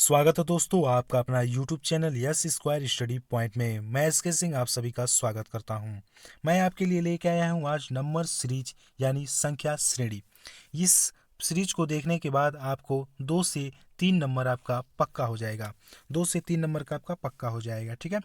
स्वागत है दोस्तों आपका अपना YouTube channel yes square study point में। मैं एसके सिंह आप सभी का स्वागत करता हूं। मैं आपके लिए लेके आया हूं आज नंबर सीरीज यानी संख्या श्रेणी। इस सीरीज को देखने के बाद आपको 2 से 3 नंबर आपका पक्का हो जाएगा। 2 से 3 नंबर का आपका पक्का हो जाएगा, ठीक है।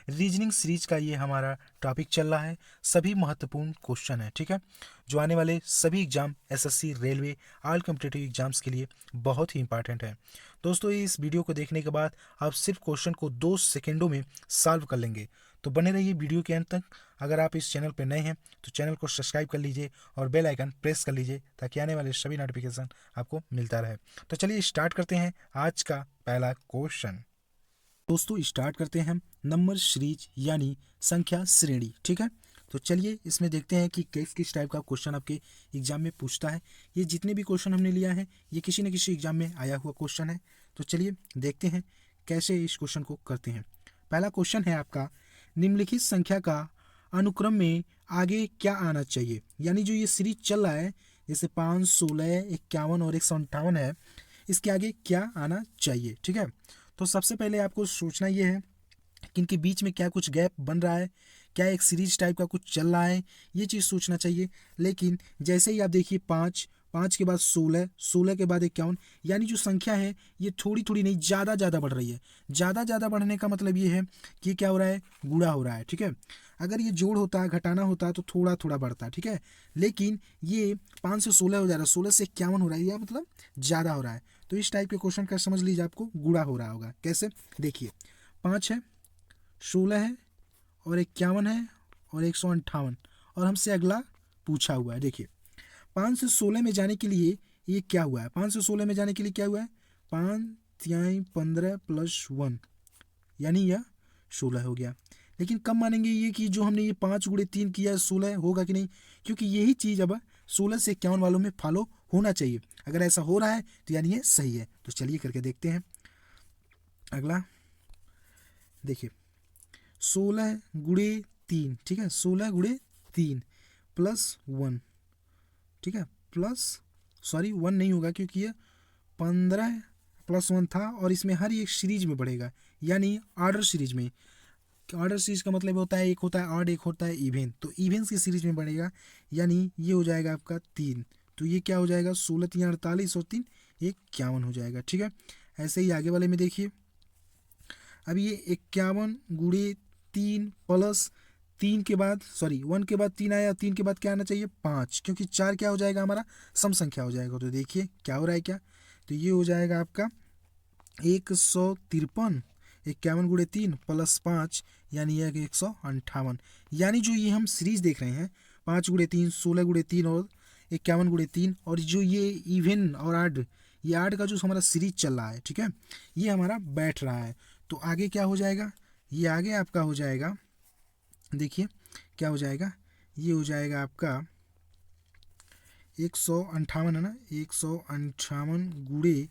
रीजनिंग सीरीज का ये हमारा टॉपिक चल रहा है। सभी महत्वपूर्ण क्वेश्चन है, ठीक है, जो आने वाले सभी exam SSC, railway, all competitive exams के लिए बहुत ही इंपॉर्टेंट है। दोस्तों इस वीडियो को देखने के बाद आप सिर्फ क्वेश्चन को 2 सेकंडों में सॉल्व कर लेंगे। तो बने रहिए वीडियो के अंत तक। अगर आप इस चैनल पर नए हैं तो चैनल को सब्सक्राइब कर लीजिए और बेल आइकन प्रेस कर लीजिए ताकि आने वाले सभी नोटिफिकेशन आपको मिलता रहे। तो चलिए स्टार्ट करते हैं आज का पहला क्वेश्चन। दोस्तों स्टार्ट करते हैं हम नंबर सीरीज यानी संख्या श्रेणी, ठीक है। तो चलिए इसमें देखते हैं कि किस टाइप का क्वेश्चन आपके एग्जाम में पूछता है। ये जितने भी क्वेश्चन हमने लिया है ये किसी न किसी एग्जाम में आया हुआ क्वेश्चन है। तो चलिए देखते हैं कैसे इस क्वेश्चन को करते हैं। पहला क्वेश्चन है आपका, निम्नलिखित संख्या का अनुक्रम में आगे क्या आना चाहिए। यानी जो ये सीरीज चल रहा है जैसे 5, 16, 51 और 158 है, इसके आगे क्या आना चाहिए, ठीक है। तो सबसे पहले आपको सोचना ये है कि इनके बीच में क्या कुछ गैप बन रहा है, क्या एक सीरीज टाइप का कुछ चल रहा है, ये चीज़ सोचना चाहिए। लेकिन जैसे ही आप देखिए 5, 5 के बाद 16, 16 के बाद 51, यानी जो संख्या है ये थोड़ी थोड़ी नहीं ज़्यादा ज़्यादा बढ़ रही है। ज़्यादा ज़्यादा बढ़ने का मतलब ये है कि क्या हो रहा है, गुणा हो रहा है, ठीक है। अगर ये जोड़ होता है, घटाना होता है तो थोड़ा थोड़ा बढ़ता है, ठीक है। लेकिन ये 5 से 16 हो जा रहा है, 16 से 51 हो रहा है, यह मतलब ज़्यादा हो रहा है। तो इस टाइप के क्वेश्चन का समझ लीजिए आपको गुणा हो रहा होगा। कैसे, देखिए 5 है, 16 है और 51 है और 158 और हमसे अगला पूछा हुआ है। देखिए 5 से 16 में जाने के लिए ये क्या हुआ है, 5 से 16 में जाने के लिए क्या हुआ है, 5 3 15 प्लस 1 यानी यह 16 हो गया। लेकिन कब मानेंगे ये कि जो हमने ये 5 गुणे 3 किया 16 होगा कि नहीं, क्योंकि यही चीज़ अब 16 से 51 वालों में फॉलो होना चाहिए। अगर ऐसा हो रहा है तो यानी ये सही है। तो चलिए करके देखते हैं। अगला देखिए 16 गुणे 3, ठीक है, 16 गुणे 3 प्लस 1, ठीक है, प्लस सॉरी 1 नहीं होगा क्योंकि ये 15 प्लस 1 था और इसमें हर एक सीरीज में बढ़ेगा, यानी ऑर्डर सीरीज में। ऑर्डर सीरीज का मतलब होता है एक होता है ऑड, एक होता है इवेन। तो इवेंस की सीरीज में बढ़ेगा, यानी ये हो जाएगा आपका 3। तो ये क्या हो जाएगा, 16 3 48 और 3 51 हो जाएगा, ठीक है। ऐसे ही आगे वाले में देखिए, अब ये 51 गुणे 3 प्लस 3 के बाद सॉरी 1 के बाद 3 आया, 3 के बाद क्या आना चाहिए 5, क्योंकि 4 क्या हो जाएगा हमारा सम संख्या हो जाएगा। तो देखिए क्या हो रहा है, क्या तो ये हो जाएगा आपका 153, 51 गुणे 3 प्लस 5 यानी यह 158। यानी जो ये हम सीरीज देख रहे हैं 5 गुणे 3, 16 गुणे 3 और 51 गुणे 3, और जो ये इवन और आड, ये आड का जो हमारा सीरीज चल रहा है, ठीक है, ये हमारा बैठ रहा है। तो आगे क्या हो जाएगा, ये आगे आपका हो जाएगा, देखिए क्या हो जाएगा, ये हो जाएगा आपका 158 है ना, 158 गुणे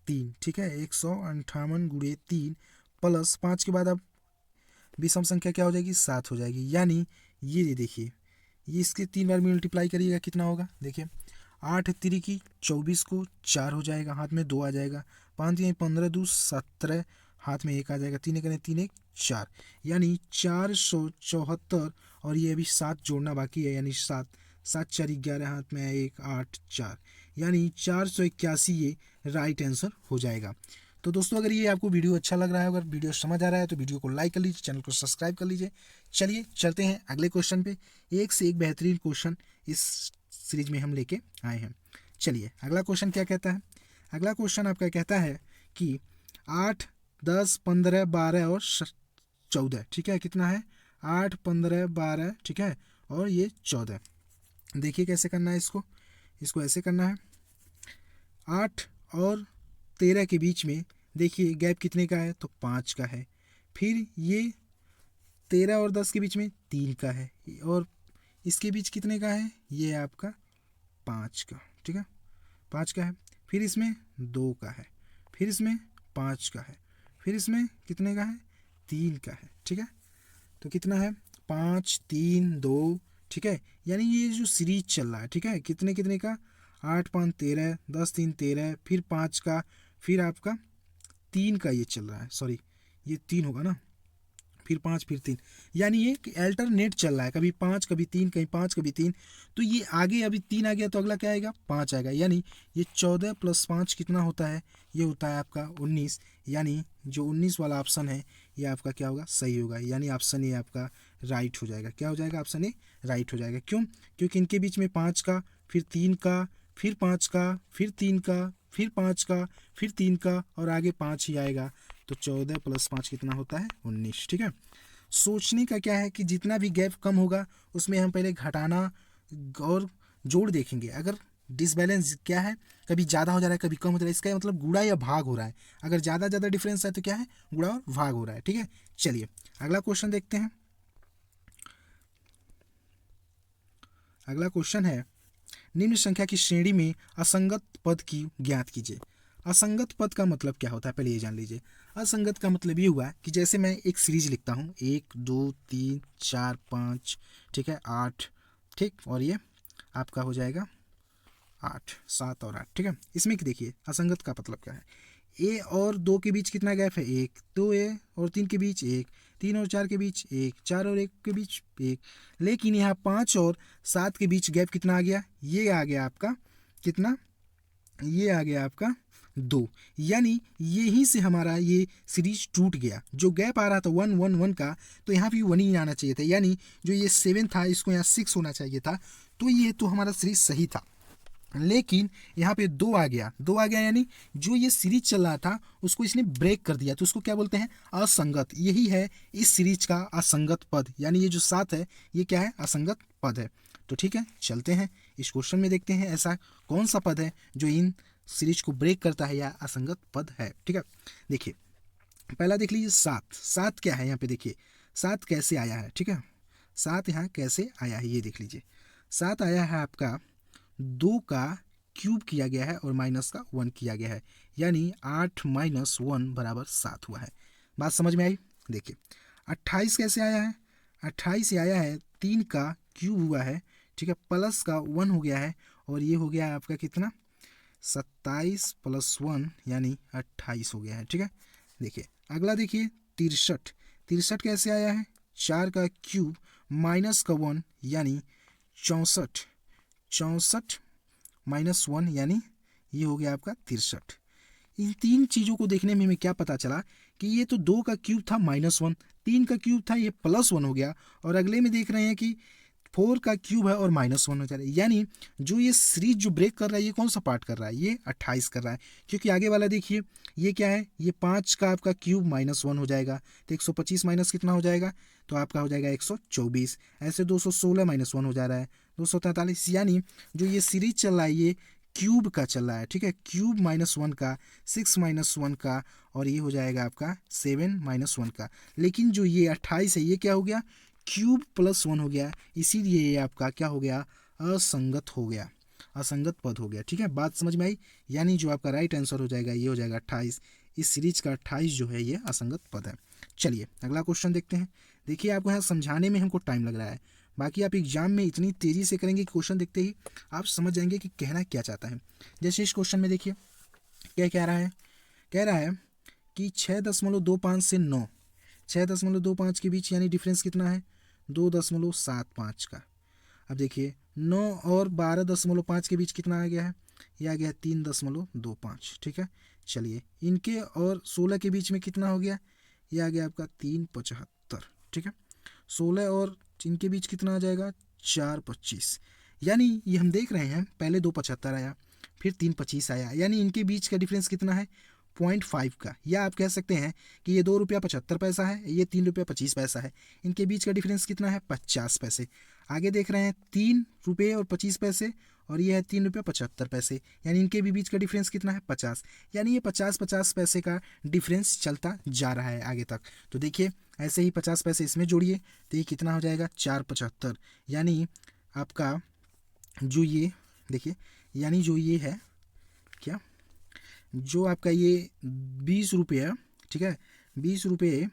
3, ठीक है, 158 गुणे 3 प्लस 5 के बाद अब विषम संख्या क्या हो जाएगी, 7 हो जाएगी। यानी ये देखिए ये इसके 3 बार मल्टीप्लाई करिएगा कितना होगा, देखिए 8 3 की 24 को 4 हो जाएगा, हाथ में 2 आ जाएगा, 5 3 15 2 17, हाथ में 1 आ जाएगा, 3 1 3 1 4, यानी 474। और ये अभी 7 जोड़ना बाकी है, यानी 7 7 4 11, हाथ में 1 8 4, यानी 481 ये राइट आंसर हो जाएगा। तो दोस्तों अगर ये आपको वीडियो अच्छा लग रहा है, अगर वीडियो समझ आ रहा है तो वीडियो को लाइक कर लीजिए, चैनल को सब्सक्राइब कर लीजिए। चलिए चलते हैं अगले क्वेश्चन पे। एक से एक बेहतरीन क्वेश्चन इस सीरीज में हम लेके आए हैं। चलिए अगला क्वेश्चन क्या कहता है। अगला क्वेश्चन आपका कहता है कि 8 10 15 12 और 14, ठीक है, कितना है 8 15 12, ठीक है, और ये 14। देखिए कैसे करना है इसको, इसको ऐसे करना है, 8 और 13 के बीच में देखिए गैप कितने का है, तो 5 का है। फिर ये 13 और 10 के बीच में 3 का है, और इसके बीच कितने का है, ये आपका 5 का, ठीक है, 5 का है। फिर इसमें 2 का है, फिर इसमें 5 का है, फिर इसमें कितने का है, 3 का है, ठीक है। तो कितना है 5 3 2, ठीक है, यानी ये जो सीरीज चल रहा है, ठीक है, कितने कितने का, 8 5 13, 10 3 13, फिर 5 का, फिर आपका 3 का ये चल रहा है, सॉरी ये 3 होगा ना, फिर 5 फिर 3, यानी ये अल्टरनेट चल रहा है, कभी 5 कभी 3, कहीं 5 कभी 3। तो ये आगे अभी 3 आ गया तो अगला क्या आएगा, 5 आएगा, यानी ये 14 + 5 कितना होता है, ये होता है आपका 19। यानी जो 19 वाला ऑप्शन है ये आपका क्या होगा, सही होगा, यानी ऑप्शन ए आपका राइट हो जाएगा। क्या हो जाएगा, ऑप्शन ए राइट हो जाएगा। क्यों, क्योंकि इनके बीच में 5 का, फिर 3 का, फिर 5 का, फिर 3 का, फिर 5 का, फिर 3 का, और आगे 5 ही आएगा। तो 14 + 5 कितना होता है, 19। ठीक है, सोचने का क्या है कि जितना भी गैप कम होगा उसमें हम पहले घटाना और जोड़ देखेंगे। अगर डिसबैलेंस क्या है, कभी ज़्यादा हो जा रहा है कभी कम हो जा रहा है, इसका मतलब गुणा या भाग हो रहा है। अगर ज़्यादा डिफरेंस है तो क्या है, गुणा और भाग हो रहा है। ठीक है, चलिए अगला क्वेश्चन देखते हैं। अगला क्वेश्चन है, निम्न संख्या की श्रेणी में असंगत पद की ज्ञात कीजिए। असंगत पद का मतलब क्या होता है, पहले ये जान लीजिए। असंगत का मतलब ये हुआ कि जैसे मैं एक सीरीज लिखता हूँ, 1 2 3 4 5, ठीक है, 8, ठीक, और ये आपका हो जाएगा 8, 7 और 8। ठीक है, इसमें देखिए असंगत का मतलब क्या है, ए और 2 के बीच कितना गैप है, 1, 2 ए और 3 के बीच 1, 3 और 4 के बीच 1, 4 और 1 के बीच 1। लेकिन यहाँ 5 और 7 के बीच गैप कितना आ गया, ये आ गया आपका कितना, ये आ गया आपका 2। यानी यहीं से हमारा ये सीरीज टूट गया। जो गैप आ रहा था 1 1 1 का, तो यहाँ भी 1 ही आना चाहिए था, यानी जो ये 7 था इसको यहाँ 6 होना चाहिए था। तो ये तो हमारा सीरीज सही था, लेकिन यहाँ पे 2 आ गया, 2 आ गया, यानी जो ये सीरीज चल रहा था उसको इसने ब्रेक कर दिया। तो उसको क्या बोलते हैं, असंगत। यही है इस सीरीज का असंगत पद, यानी ये जो 7 है ये क्या है, असंगत पद है। तो ठीक है, चलते हैं इस क्वेश्चन में, देखते हैं ऐसा कौन सा पद है जो इन सीरीज को ब्रेक करता है या असंगत पद है। ठीक है, देखिए पहला देख लीजिए 7। 7 क्या है यहाँ पे, देखिए 7 कैसे आया है। ठीक है, 7 यहाँ कैसे आया है ये देख लीजिए। 7 आया है आपका 2 का क्यूब किया गया है और माइनस का 1 किया गया है, यानी 8 - 1 = 7 हुआ है। बात समझ में आई। देखिए 28 कैसे आया है, 28 आया है 3 का क्यूब हुआ है, ठीक है, प्लस का 1 हो गया है, और ये हो गया है आपका कितना, 27 + 1 यानी 28 हो गया है। ठीक है, देखिए अगला देखिए 63। 63 कैसे आया है, 4 का क्यूब माइनस का 1 यानी 64, 64 - 1 यानी ये हो गया आपका 63। इन 3 चीज़ों को देखने में हमें क्या पता चला कि ये तो 2 का क्यूब था -1, 3 का क्यूब था ये +1 हो गया, और अगले में देख रहे हैं कि 4 का क्यूब है और -1 हो जा रहा है। यानी जो ये सीरीज जो ब्रेक कर रहा है ये कौन सा पार्ट कर रहा है, ये 28 कर रहा है। क्योंकि आगे वाला देखिए ये क्या है, ये 5 का आपका क्यूब -1 हो जाएगा, तो 125 माइनस कितना हो जाएगा, तो आपका हो जाएगा 124। ऐसे 216 - 1 हो जा रहा है 243। यानी जो ये सीरीज चल रहा है ये क्यूब का चल रहा है। ठीक है, क्यूब -1 का, 6 - 1 का, और ये हो जाएगा आपका 7 - 1 का। लेकिन जो ये 28 है ये क्या हो गया, क्यूब +1 हो गया, इसीलिए ये आपका क्या हो गया, असंगत हो गया, असंगत पद हो गया। ठीक है, बात समझ में आई। यानी जो आपका राइट आंसर हो जाएगा ये हो जाएगा 28। इस सीरीज का 28 जो है ये असंगत पद है। चलिए अगला क्वेश्चन देखते हैं। देखिए आपको यहाँ समझाने में हमको टाइम लग रहा है, बाकी आप एग्जाम में इतनी तेज़ी से करेंगे कि क्वेश्चन देखते ही आप समझ जाएंगे कि कहना क्या चाहता है। जैसे इस क्वेश्चन में देखिए क्या कह रहा है, कह रहा है कि 6.25 से 9, 6.25 के बीच यानी डिफरेंस कितना है, 2.75 का। अब देखिए 9 और 12.5 के बीच कितना आ गया है, ये आ गया 3.25। ठीक है, चलिए इनके और 16 के बीच में कितना हो गया, ये आ गया आपका 3.75। ठीक है, 16 और इनके बीच कितना आ जाएगा, 4.25। यानी ये हम देख रहे हैं पहले 2.75 आया, फिर 3.25 आया, यानी इनके बीच का डिफरेंस कितना है, 0.5 का। या आप कह सकते हैं कि ये 2 रुपया 75 पैसा है, ये 3 रुपया 25 पैसा है, इनके बीच का डिफरेंस कितना है, 50 पैसे। आगे देख रहे हैं 3 रुपये और 25 पैसे, और ये है 3 रुपया 75 पैसे, यानी इनके भी बीच का डिफरेंस कितना है, 50। यानी ये 50 पैसे का डिफरेंस चलता जा रहा है आगे तक। तो देखिए ऐसे ही 50 पैसे इसमें जोड़िए तो ये कितना हो जाएगा, 4.75। यानी आपका जो ये देखिए, यानी जो ये है क्या, जो आपका ये 20 रुपये, ठीक है, 20 रुपये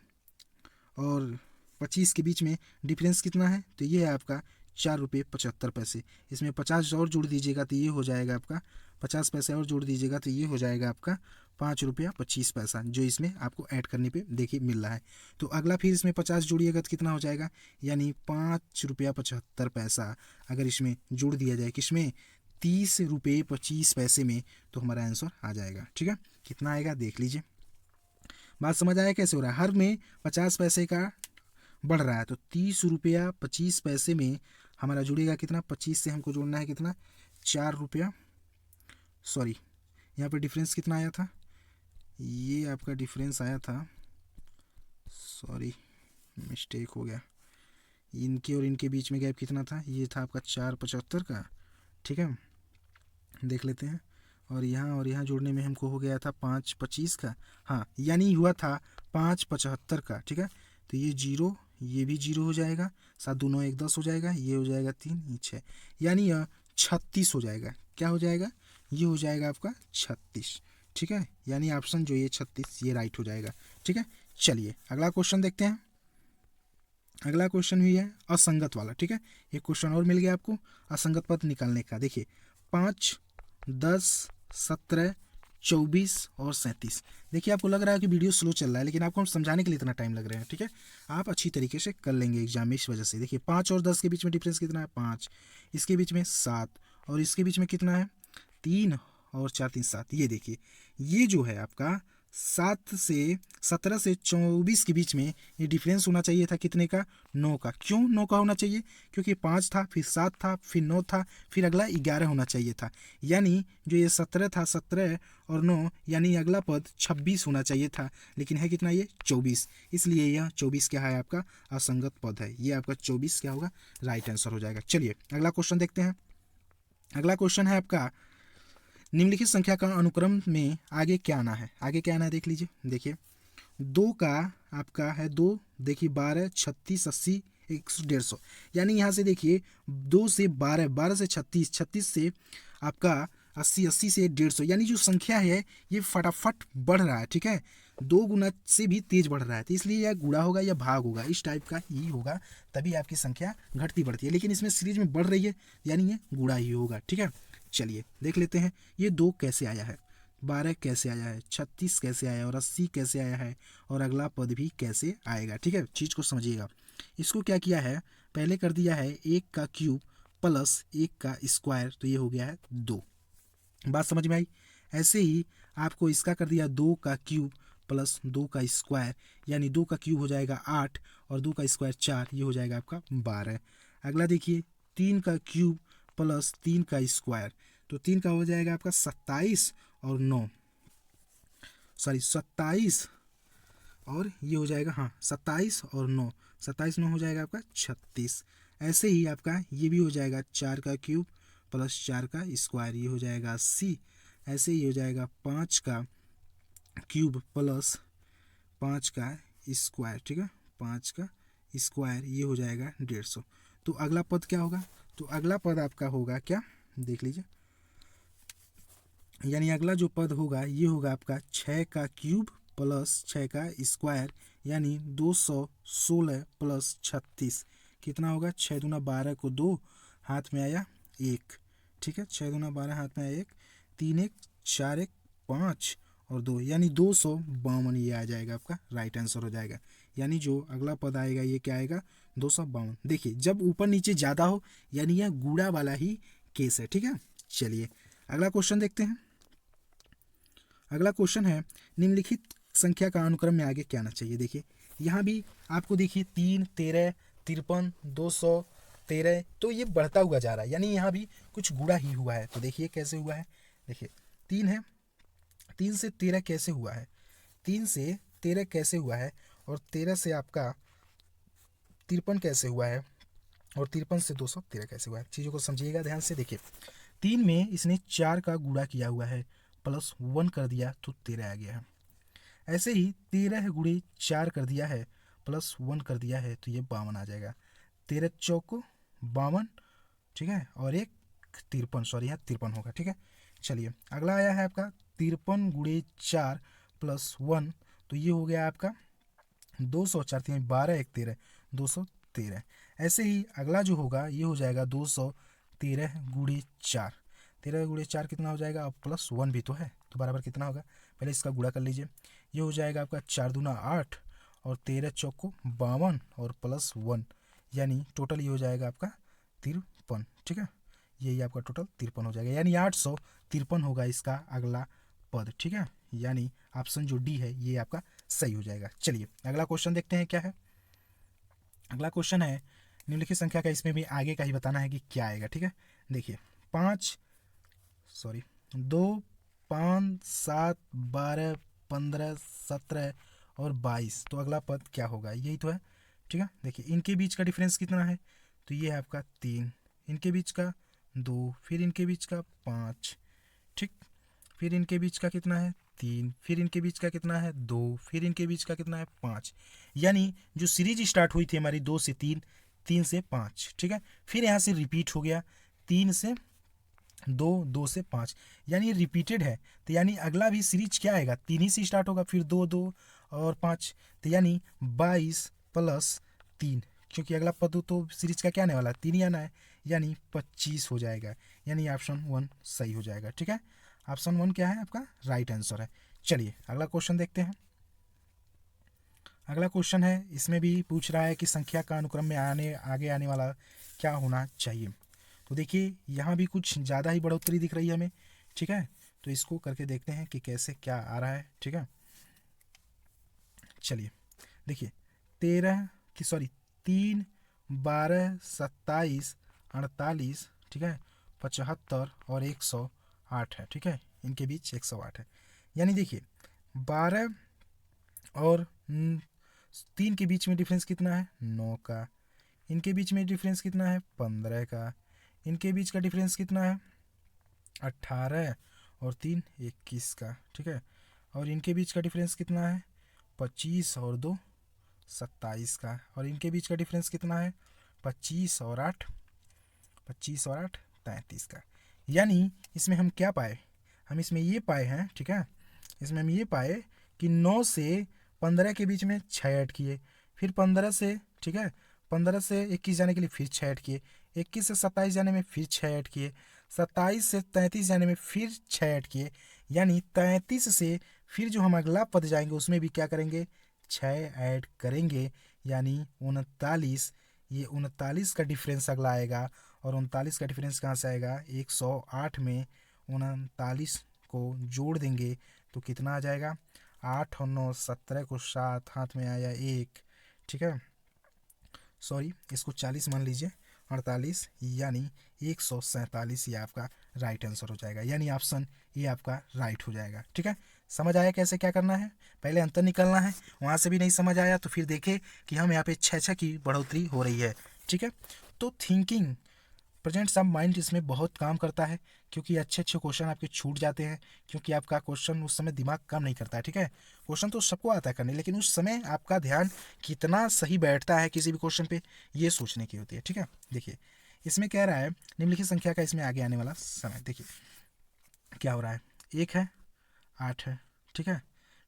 और 25 के बीच में डिफरेंस कितना है, तो ये है आपका ₹4.75। इसमें 50 और जोड़ दीजिएगा तो ये हो जाएगा आपका 50 पैसे और जोड़ दीजिएगा तो ये हो जाएगा आपका ₹5.25, जो इसमें आपको ऐड करने पे देखिए मिल रहा है। तो अगला फिर इसमें 50 जोड़िएगा तो कितना हो जाएगा, यानी ₹5.75 अगर इसमें जोड़ दिया जाए किसमें, ₹30.25 में, तो हमारा आंसर आ जाएगा। ठीक है, कितना आएगा देख लीजिए। बात समझ आया कैसे हो रहा है, हर में 50 पैसे का बढ़ रहा है, तो ₹30.25 में हमारा जुड़ेगा कितना, 25 से हमको जोड़ना है कितना, ₹4, सॉरी यहाँ पे डिफरेंस कितना आया था, ये आपका डिफरेंस आया था, सॉरी मिस्टेक हो गया, इनके और इनके बीच में गैप कितना था, ये था आपका 4.75 का। ठीक है, देख लेते हैं, और यहाँ जोड़ने में हमको हो गया था 5.25 का, हाँ यानी हुआ था 5.75 का। ठीक है, तो ये जीरो, ये भी जीरो हो जाएगा, 7 दूनो 1 10 हो जाएगा, ये हो जाएगा 3 ये 6, यानी यह 36 हो जाएगा। क्या हो जाएगा, ये हो जाएगा आपका 36। ठीक है, यानी ऑप्शन जो ये 36 ये राइट हो जाएगा। ठीक है, चलिए अगला क्वेश्चन देखते हैं। अगला क्वेश्चन भी है असंगत वाला। ठीक है, एक क्वेश्चन और मिल गया आपको असंगत पद निकालने का। देखिए 5, 10, 17, 24 और 37। देखिए आपको लग रहा है कि वीडियो स्लो चल रहा है, लेकिन आपको हम समझाने के लिए इतना टाइम लग रहा है। ठीक है, आप अच्छी तरीके से कर लेंगे एग्जाम में, इस वजह से। देखिए 5 और 10 के बीच में डिफरेंस कितना है, 5, इसके बीच में 7, और इसके बीच में कितना है, 3, और 4 3 7। ये देखिए ये जो है आपका 17 से 24 के बीच में ये डिफरेंस होना चाहिए था कितने का, 9 का। क्यों 9 का होना चाहिए, क्योंकि 5 था, फिर 7 था, फिर 9 था, फिर अगला 11 होना चाहिए था। यानी जो ये 17 था, 17 और 9, यानी अगला पद 26 होना चाहिए था, लेकिन है कितना, ये 24। इसलिए यह 24 क्या है आपका असंगत पद है, ये आपका 24 क्या होगा, राइट आंसर हो जाएगा। चलिए अगला क्वेश्चन देखते हैं। अगला क्वेश्चन है आपका निम्नलिखित संख्या का अनुक्रम में आगे क्या आना है, आगे क्या आना है देख लीजिए। देखिए 2 का आपका है 2, देखिए 12, 36, 80, 150, यानी यहाँ से देखिए 2 से 12, 12 से 36, 36 से आपका 80, 80 से 150, यानी जो संख्या है ये फटाफट बढ़ रहा है। ठीक है, 2 गुना से भी तेज बढ़ रहा है, तो इसलिए यह गुणा होगा या भाग होगा, इस टाइप का ही होगा, तभी आपकी संख्या घटती बढ़ती है। लेकिन इसमें सीरीज में बढ़ रही है, यानी ये गुणा ही होगा। ठीक है, चलिए देख लेते हैं ये 2 कैसे आया है, 12 कैसे आया है, 36 कैसे आया है, और 80 कैसे आया है, और अगला पद भी कैसे आएगा। ठीक है, चीज़ को समझिएगा। इसको क्या किया है, पहले कर दिया है 1 का क्यूब प्लस 1 का स्क्वायर, तो ये हो गया है 2। बात समझ में आई। ऐसे ही आपको इसका कर दिया 2 का क्यूब प्लस 2 का स्क्वायर, यानी 2 का क्यूब हो जाएगा 8 और 2 का स्क्वायर 4, ये हो जाएगा आपका 12। अगला देखिए 3 का क्यूब प्लस 3 का स्क्वायर, तो 3 का हो जाएगा आपका 27 और 9, सॉरी 27, और ये हो जाएगा, हाँ 27 और 9, 27 9 हो जाएगा आपका 36। ऐसे ही आपका ये भी हो जाएगा 4 का क्यूब प्लस 4 का स्क्वायर, ये हो जाएगा 80। ऐसे ही हो जाएगा 5 का क्यूब प्लस 5 का स्क्वायर। ठीक है, 5 का स्क्वायर, ये हो जाएगा 150। तो अगला पद क्या होगा, तो अगला पद आपका होगा क्या, देख लीजिए, यानी अगला जो पद होगा ये होगा आपका 6 का क्यूब प्लस 6 का स्क्वायर, यानी 216 प्लस 36, कितना होगा, 6 दूना 12 को 2 हाथ में आया 1। ठीक है, 6 दूना 12 हाथ में आया 1, 3 1 4 1 5 और 2, यानी 252, ये आ जाएगा आपका राइट आंसर हो जाएगा। यानी जो अगला पद आएगा ये क्या आएगा, 252। देखिए जब ऊपर नीचे ज़्यादा हो यानी यह गुणा वाला ही केस है। ठीक है, चलिए अगला क्वेश्चन देखते हैं। अगला क्वेश्चन है निम्नलिखित संख्या का अनुक्रम में आगे क्या आना चाहिए। देखिए यहाँ भी आपको देखिए 3, 13, 53, 213, तो ये बढ़ता हुआ जा रहा है, यानी यहाँ भी कुछ गुणा ही हुआ है। तो देखिए कैसे हुआ है, देखिए 3 है, 3 से 13 कैसे हुआ है, 3 से 13 कैसे हुआ है, और 13 से आपका 53 कैसे हुआ है, और 53 से 213 कैसे हुआ है। चीज़ों को समझिएगा ध्यान से। देखिए 3 में इसने 4 का गुणा किया हुआ है, प्लस 1 कर दिया तो 13 आ गया है। ऐसे ही 13 गुणे 4 कर दिया है, प्लस 1 कर दिया है, तो ये 52 आ जाएगा। 13 चौको 52, ठीक है, और एक 53, सॉरी यहाँ 53 होगा। ठीक है, चलिए अगला आया है आपका 53 गुणे 4 प्लस 1, तो ये हो गया आपका 204, 12 1 13, 213। ऐसे ही अगला जो होगा ये हो जाएगा 213 गुणे 4। 13 गुणे 4 कितना हो जाएगा, अब प्लस 1 भी तो है, तो बराबर कितना होगा, पहले इसका गुणा कर लीजिए। ये हो जाएगा आपका 4 दूना 8 और 13 चौको 52 और प्लस 1, यानी टोटल ये हो जाएगा आपका 53। ठीक है, यही आपका टोटल 53 हो जाएगा, यानी 853 होगा इसका अगला पद। ठीक है, यानी ऑप्शन जो डी है ये आपका सही हो जाएगा। चलिए अगला क्वेश्चन देखते हैं क्या है। अगला क्वेश्चन है निम्नलिखित संख्या का, इसमें भी आगे का ही बताना है कि क्या आएगा। ठीक है, देखिए 2 5 7 12 15 17 और 22, तो अगला पद क्या होगा, यही तो है। ठीक है, देखिए इनके बीच का डिफरेंस कितना है, तो ये है आपका 3, इनके बीच का 2, फिर इनके बीच का 5, ठीक, फिर इनके बीच का कितना है 3, फिर इनके बीच का कितना है 2, फिर इनके बीच का कितना है 5, यानी जो सीरीज स्टार्ट हुई थी हमारी 2 से 3, 3 से 5, ठीक है, फिर यहाँ से रिपीट हो गया 3 से 2, 2 से 5, यानी रिपीटेड है, तो यानी अगला भी सीरीज क्या आएगा, 3 ही से स्टार्ट होगा, फिर 2 2 और 5, तो यानी 22 प्लस 3, क्योंकि अगला पद तो सीरीज का क्या आने वाला है, 3 ही आना है, यानी 25 हो जाएगा, यानी ऑप्शन 1 सही हो जाएगा। ठीक है, ऑप्शन 1 क्या है आपका राइट आंसर है। चलिए अगला क्वेश्चन देखते हैं। अगला क्वेश्चन है, इसमें भी पूछ रहा है कि संख्या का अनुक्रम में आगे आने वाला क्या होना चाहिए। तो देखिए यहाँ भी कुछ ज़्यादा ही बढ़ोतरी दिख रही है हमें। ठीक है, तो इसको करके देखते हैं कि कैसे क्या आ रहा है। ठीक है, चलिए देखिए 3 12 27 48, ठीक है, 75 और 108 है। ठीक है, इनके बीच 108 है, यानी देखिए 12 और 3 के बीच में डिफरेंस कितना है 9 का, इनके बीच में डिफरेंस कितना है 15 का, इनके बीच का डिफरेंस कितना है 18 और 3 21 का। ठीक है, और इनके बीच का डिफरेंस कितना है 25 और 2 27 का, और इनके बीच का डिफरेंस कितना है 25 और 8 33 का। यानी इसमें हम क्या पाए, हम इसमें ये पाए हैं, ठीक है, इसमें हम ये पाए कि 9 से 15 के बीच में 6 ऐड किए, फिर 15 से, ठीक है, 15 से 21 जाने के लिए फिर 6 ऐड किए, 21 से 27 जाने में फिर 6 ऐड किए, 27 से 33 जाने में फिर 6 ऐड किए, यानी 33 से फिर जो हम अगला पद जाएंगे उसमें भी क्या करेंगे 6 ऐड करेंगे, यानी 39। ये 39 का डिफरेंस अगला आएगा, और 39 का डिफरेंस कहाँ से आएगा 108 में 39 को जोड़ देंगे तो कितना आ जाएगा 8 और 9 17 को 7 हाथ में आया 1, ठीक है, सॉरी इसको 40 मान लीजिए 48, यानी 147 ये आपका राइट आंसर हो जाएगा, यानी ऑप्शन ये आपका राइट हो जाएगा। ठीक है, समझ आया कैसे क्या करना है, पहले अंतर निकलना है, वहाँ से भी नहीं समझ आया तो फिर देखें कि हम यहाँ पे 6 की बढ़ोतरी हो रही है। ठीक है, तो थिंकिंग प्रेजेंट सब माइंड इसमें बहुत काम करता है, क्योंकि अच्छे अच्छे क्वेश्चन आपके छूट जाते हैं, क्योंकि आपका क्वेश्चन उस समय दिमाग काम नहीं करता है। ठीक है, क्वेश्चन तो सबको आता है करने, लेकिन उस समय आपका ध्यान कितना सही बैठता है किसी भी क्वेश्चन पे ये सोचने की होती है। ठीक है, देखिए इसमें कह रहा है निम्नलिखित संख्या का इसमें आगे आने वाला समय, देखिए क्या हो रहा है 1 है 8 है, ठीक है,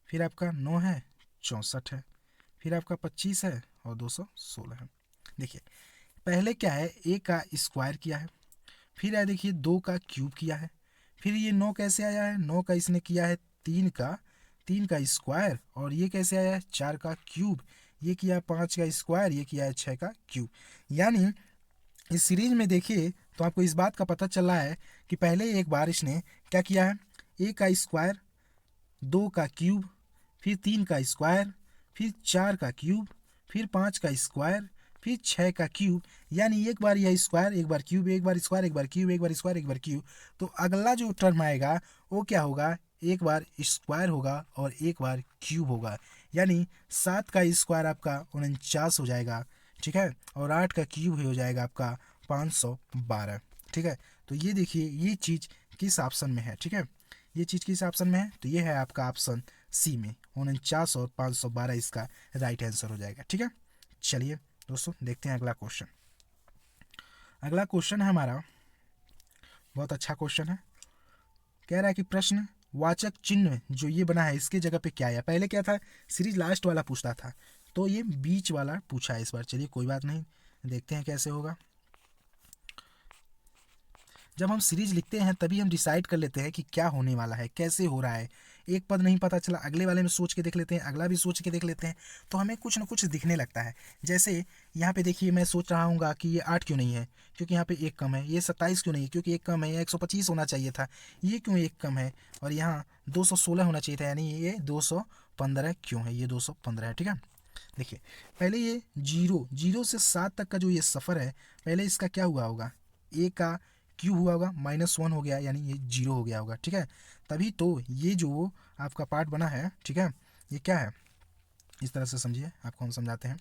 फिर आपका 9 है 64 है, फिर आपका 25 है और 216 है। देखिए पहले क्या है ए का स्क्वायर किया है, फिर है देखिए 2 का क्यूब किया है, फिर ये 9 कैसे आया है 9 का इसने किया है 3 का स्क्वायर, और ये कैसे आया है 4 का क्यूब, ये किया 5 का स्क्वायर, ये किया है 6 का क्यूब। यानी इस सीरीज में देखिए तो आपको इस बात का पता चल रहा है कि पहले एक बार इसने क्या किया है ए का स्क्वायर, 2 का क्यूब, फिर 3 का स्क्वायर, फिर 4 का क्यूब, फिर 5 का स्क्वायर, फिर 6 का क्यूब, यानी एक बार यह स्क्वायर एक बार क्यूब, एक बार स्क्वायर एक बार क्यूब, एक बार स्क्वायर एक बार क्यूब, तो अगला जो टर्म आएगा वो क्या होगा एक बार स्क्वायर होगा और एक बार क्यूब होगा, यानी 7 का स्क्वायर आपका 49 हो जाएगा, ठीक है, और 8 का क्यूब हो जाएगा आपका 512। ठीक है, तो ये देखिए ये चीज़ किस ऑप्शन में है, ठीक है, ये चीज़ किस ऑप्शन में है, तो ये है आपका ऑप्शन सी में 49 और 512 इसका राइट आंसर हो जाएगा। ठीक है, चलिए दोस्तों देखते हैं अगला क्वेश्चन। अगला क्वेश्चन है हमारा बहुत अच्छा क्वेश्चन है, कह रहा है कि प्रश्न वाचक चिन्ह जो ये बना है इसके जगह पे क्या आया, पहले क्या था सीरीज लास्ट वाला पूछता था, तो ये बीच वाला पूछा है इस बार। चलिए कोई बात नहीं, देखते हैं कैसे होगा। जब हम सीरीज लिखते हैं तभी हम डिसाइड कर लेते हैं कि क्या होने वाला है, कैसे हो रहा है। एक पद नहीं पता चला, अगले वाले में सोच के देख लेते हैं, अगला भी सोच के देख लेते हैं, तो हमें कुछ ना कुछ दिखने लगता है। जैसे यहाँ पे देखिए, मैं सोच रहा हूँ कि ये 8 क्यों नहीं है, क्योंकि यहाँ पे एक कम है। ये 27 क्यों नहीं है, क्योंकि एक कम है। ये 125 होना चाहिए था, ये क्यों एक कम है। और यहाँ 216 होना चाहिए था, यानी ये 215 क्यों है, ये 215 है। ठीक है, देखिए पहले ये जीरो जीरो से 7 तक का जो ये सफ़र है, पहले इसका क्या हुआ होगा, ए का क्यू हुआ होगा, -1 हो गया, यानी ये जीरो हो गया होगा। ठीक है, तभी तो ये जो आपका पार्ट बना है, ठीक है, ये क्या है, इस तरह से समझिए, आपको हम समझाते हैं।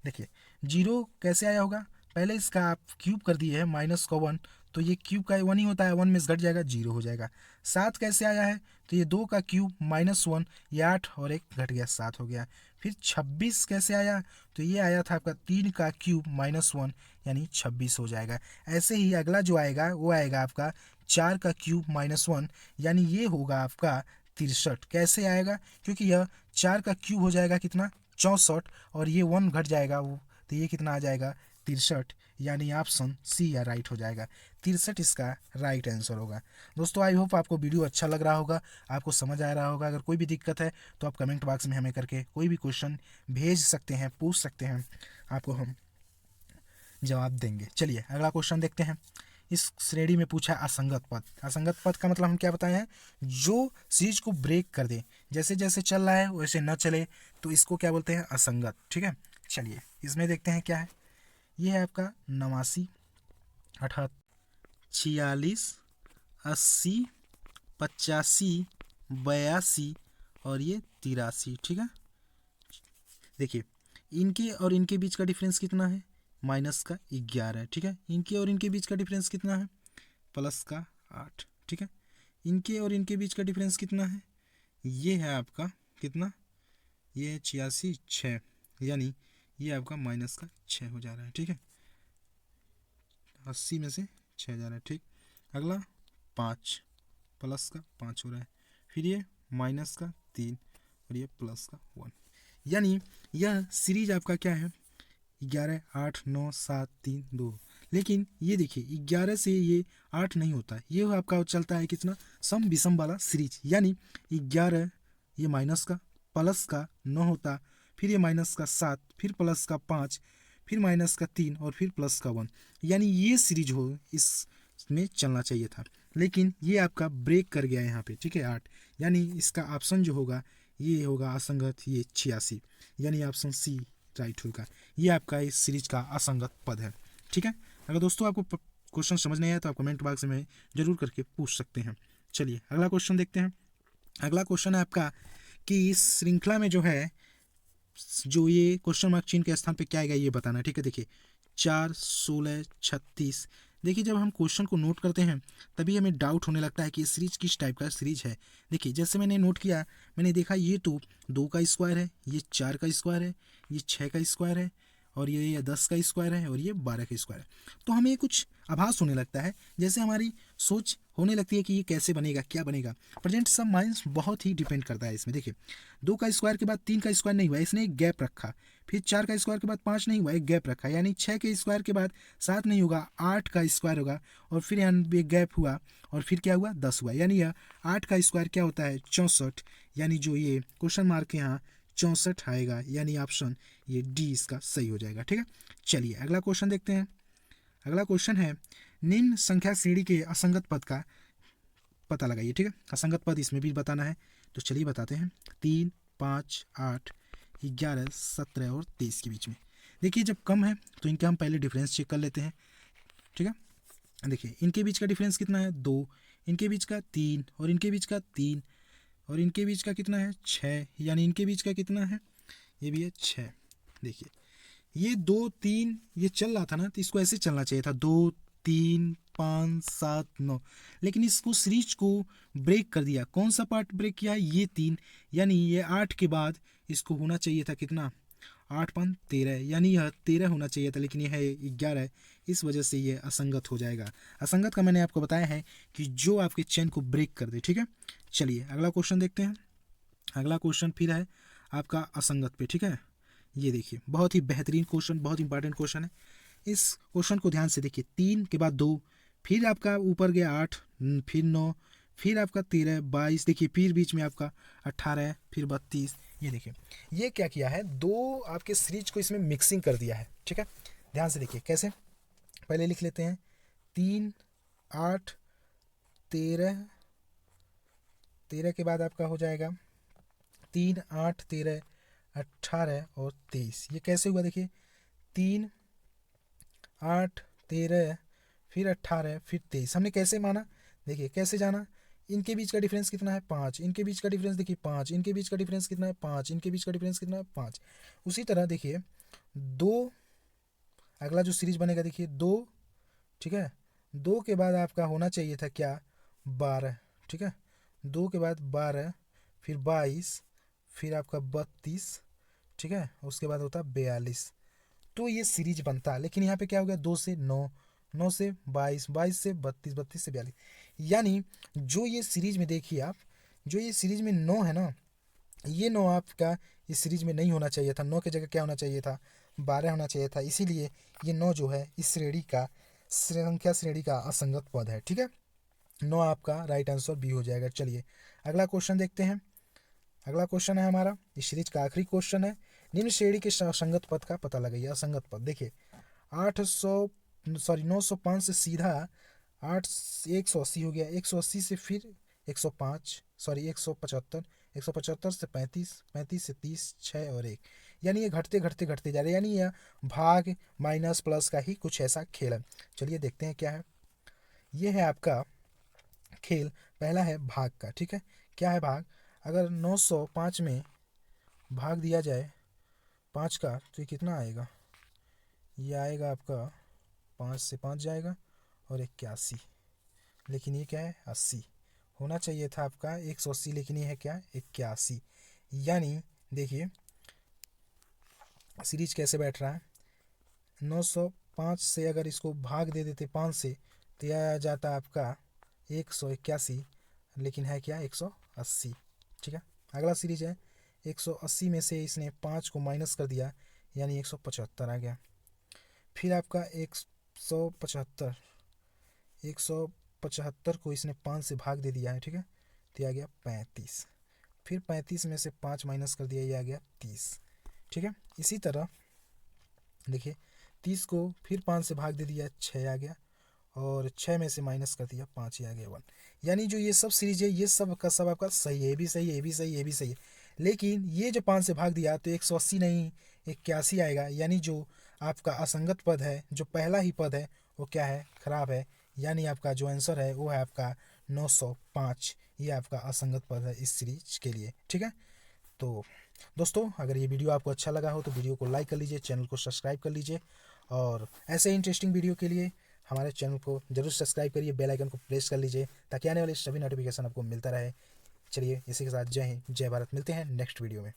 देखिए जीरो कैसे आया होगा, पहले इसका आप क्यूब कर दिए है, माइनस का 1, तो ये क्यूब का 1 ही होता है, 1 में से घट जाएगा, जीरो हो जाएगा। 7 कैसे आया है, तो ये 2 का क्यूब -1, ये 8 और 1 घट गया, 7 हो गया। फिर 26 कैसे आया, तो ये आया था आपका 3 का क्यूब -1, यानी 26 हो जाएगा। ऐसे ही अगला जो आएगा वो आएगा आपका 4 का क्यूब -1, यानी ये होगा आपका 63। कैसे आएगा, क्योंकि यह 4 का क्यूब हो जाएगा कितना, 64, और ये 1 घट जाएगा वो, तो ये कितना आ जाएगा, 63, यानी ऑप्शन सी या राइट हो जाएगा। 63 इसका राइट आंसर होगा। दोस्तों आई होप आपको वीडियो अच्छा लग रहा होगा, आपको समझ आ रहा होगा। अगर कोई भी दिक्कत है तो आप कमेंट बॉक्स में हमें करके कोई भी क्वेश्चन भेज सकते हैं, पूछ सकते हैं, आपको हम जवाब देंगे। चलिए अगला क्वेश्चन देखते हैं। इस श्रेणी में पूछा असंगत पद। असंगत पद का मतलब हम क्या बताए हैं, जो सीरीज को ब्रेक कर दे, जैसे जैसे चल रहा है वैसे न चले, तो इसको क्या बोलते हैं, असंगत। ठीक है, चलिए इसमें देखते हैं क्या है। ये है आपका 89, 78, 46, 80, 85, 82 और ये 83। ठीक है, देखिए इनके और इनके बीच का डिफरेंस कितना है, -11। ठीक है, इनके और इनके बीच का डिफरेंस कितना है, +8। ठीक है, इनके और इनके बीच का डिफरेंस कितना है, ये है आपका कितना, ये है 86, 6, यानी ये आपका -6 हो जा रहा है। ठीक है, 80 में से 6 जा रहा है। ठीक, अगला 5, +5 हो रहा है, फिर ये -3 और ये +1, यानी यह सीरीज आपका क्या है, 11, 8, 9, 7, 3, 2। लेकिन ये देखिए 11 से ये 8 नहीं होता, ये आपका चलता है कितना, सम विषम वाला सीरीज, यानी 11 ये माइनस का, प्लस का 9 होता, फिर ये -7, फिर +5, फिर -3 और फिर +1, यानी ये सीरीज हो इसमें चलना चाहिए था, लेकिन ये आपका ब्रेक कर गया यहाँ पे। ठीक है, 8, यानी इसका ऑप्शन जो होगा ये होगा असंगत, ये 86, यानी ऑप्शन सी राइट होगा। ये आपका इस सीरीज का असंगत पद है। ठीक है, अगर दोस्तों आपको क्वेश्चन समझ नहीं आया तो आप कमेंट बॉक्स में जरूर करके पूछ सकते हैं। चलिए अगला क्वेश्चन देखते हैं। अगला क्वेश्चन है आपका कि इस श्रृंखला में जो है, जो ये क्वेश्चन मार्क चिन्ह के स्थान पे क्या आएगा ये बताना है। ठीक है, देखिए 4, 16, 36। देखिए जब हम क्वेश्चन को नोट करते हैं तभी हमें डाउट होने लगता है कि ये सीरीज किस टाइप का सीरीज है। देखिए जैसे मैंने नोट किया, मैंने देखा ये तो 2 का स्क्वायर है, ये 4 का स्क्वायर है, ये 6 का स्क्वायर है, और ये 10 का स्क्वायर है, और ये 12 का स्क्वायर है। तो हमें कुछ आभास होने लगता है, जैसे हमारी सोच होने लगती है कि ये कैसे बनेगा, क्या बनेगा। प्रेजेंट सब माइंड्स बहुत ही डिपेंड करता है इसमें। देखिए 2 का स्क्वायर के बाद 3 का स्क्वायर नहीं हुआ, इसने एक गैप रखा, फिर 4 का स्क्वायर के बाद 5 नहीं हुआ, एक गैप रखा, यानी 6 के स्क्वायर के बाद 7 नहीं होगा, 8 का स्क्वायर होगा, और फिर यहाँ एक गैप हुआ, और फिर क्या हुआ, 10 हुआ, यानी यह 8 का स्क्वायर क्या होता है, 64, यानी जो ये क्वेश्चन मार्क यहाँ 64 आएगा, यानी ऑप्शन ये डी इसका सही हो जाएगा। ठीक है, चलिए अगला क्वेश्चन देखते हैं। अगला क्वेश्चन है, निम्न संख्या श्रेणी के असंगत पद का पता लगाइए। ठीक है, असंगत पद इसमें भी बताना है, तो चलिए बताते हैं। 3, 5, 8, 11, 17 और 23 के बीच में। देखिए जब कम है तो इनका हम पहले डिफरेंस चेक कर लेते हैं। ठीक है, देखिए इनके बीच का डिफरेंस कितना है, 2, इनके बीच का 3, और इनके बीच का 3, और इनके बीच का कितना है, 6, यानी इनके बीच का कितना है, ये भी है 6। देखिए ये 2, 3 ये चल रहा था ना, तो इसको ऐसे चलना चाहिए था, 2, 3, 5, 7, 9, लेकिन इसको सीरीज को ब्रेक कर दिया। कौन सा पार्ट ब्रेक किया है, ये 3, यानी ये 8 के बाद इसको होना चाहिए था कितना, 8, 5, 13, यानी यह 13 होना चाहिए था, लेकिन यह है 11, इस वजह से ये असंगत हो जाएगा। असंगत का मैंने आपको बताया है कि जो आपके चेन को ब्रेक कर दे। ठीक है, चलिए अगला क्वेश्चन देखते हैं। अगला क्वेश्चन फिर है आपका असंगत पे। ठीक है, ये देखिए बहुत ही बेहतरीन क्वेश्चन, बहुत इंपॉर्टेंट क्वेश्चन है। इस क्वेश्चन को ध्यान से देखिए, 3 के बाद 2, फिर आपका ऊपर गया 8, फिर 9, फिर आपका 13, 22, देखिए फिर बीच में आपका 18, फिर 32। ये देखिए ये क्या किया है, दो आपके सीरीज को इसमें मिक्सिंग कर दिया है। ठीक है, ध्यान से देखिए कैसे, पहले लिख लेते हैं 3, 8, 13, 13 के बाद आपका हो जाएगा 3, 8, 13, 18 और 23। ये कैसे हुआ देखिए, 3, 8, 13, फिर 18, फिर 23। हमने कैसे माना, देखिए कैसे जाना, इनके बीच का डिफरेंस कितना है 5, इनके बीच का डिफरेंस देखिए 5, इनके बीच का डिफरेंस कितना है 5, इनके बीच का डिफरेंस कितना है 5। उसी तरह देखिए 2, अगला जो सीरीज बनेगा देखिए 2, ठीक है, 2 के बाद आपका होना चाहिए था क्या 12, ठीक है, 2 के बाद 12, फिर 22, फिर आपका 32, ठीक है, उसके बाद होता है 42। तो ये सीरीज बनता है, लेकिन यहाँ पे क्या हो गया 2 से 9, 9 से 22, 22 से 32, 32 से 42। यानी जो ये सीरीज में देखिए आप, जो ये सीरीज में 9 है ना, ये 9 आपका इस सीरीज में नहीं होना चाहिए था। 9 की जगह क्या होना चाहिए था 12 होना चाहिए था। इसीलिए ये 9 जो है इस श्रेणी का, संख्या श्रेणी का असंगत पद है। ठीक है, 9 आपका राइट आंसर बी हो जाएगा। चलिए अगला क्वेश्चन देखते हैं। अगला क्वेश्चन है हमारा, इस सीरीज का आखिरी क्वेश्चन है, निम्न श्रेणी के असंगत पद का पता लगाइए। असंगत पद देखिए 905 से सीधा 180 हो गया, 180 से फिर 105, 175, 175 से 35, 35 से 30, 6 और 1। यानी ये घटते घटते घटते जा रहे हैं, यानी यह भाग माइनस प्लस का ही कुछ ऐसा खेल है। चलिए देखते हैं क्या है। ये है आपका खेल, पहला है भाग का। ठीक है, क्या है भाग, अगर 905 में भाग दिया जाए 5 का तो ये कितना आएगा, ये आएगा आपका 5 से 5 जाएगा और 81। लेकिन ये क्या है 80, होना चाहिए था आपका 180, लेकिन ये है क्या 81। यानी देखिए सीरीज कैसे बैठ रहा है, 905 से अगर इसको भाग दे देते 5 से तो यह आ जाता आपका 181, लेकिन है क्या 180। ठीक है, अगला सीरीज है 180 में से इसने 5 को माइनस कर दिया, यानी 175 आ गया। फिर आपका 175, 175 को इसने 5 से भाग दे दिया है। ठीक है, तो आ गया 35, फिर 35 में से 5 माइनस कर दिया, ये आ गया 30। ठीक है, इसी तरह देखिए 30 को फिर 5 से भाग दे दिया, 6 आ गया, और 6 में से माइनस कर दिया 5, ही आ गया 1। यानी जो ये सब सीरीज है ये सब का सब आपका सही है, ये भी सही है, ये भी सही है, ये भी सही है। लेकिन ये जो 5 से भाग दिया तो 180 नहीं 81 आएगा। यानी जो आपका असंगत पद है, जो पहला ही पद है वो क्या है, खराब है। यानी आपका जो आंसर है वो है आपका 905। ये आपका असंगत पद है इस सीरीज के लिए। ठीक है, तो दोस्तों अगर ये वीडियो आपको अच्छा लगा हो तो वीडियो को लाइक कर लीजिए, चैनल को सब्सक्राइब कर लीजिए, और ऐसे इंटरेस्टिंग वीडियो के लिए हमारे चैनल को जरूर सब्सक्राइब करिए, बेल आइकन को प्रेस कर लीजिए ताकि आने वाले सभी नोटिफिकेशन आपको मिलता रहे। चलिए इसी के साथ जय हिंद, जय भारत, मिलते हैं नेक्स्ट वीडियो में।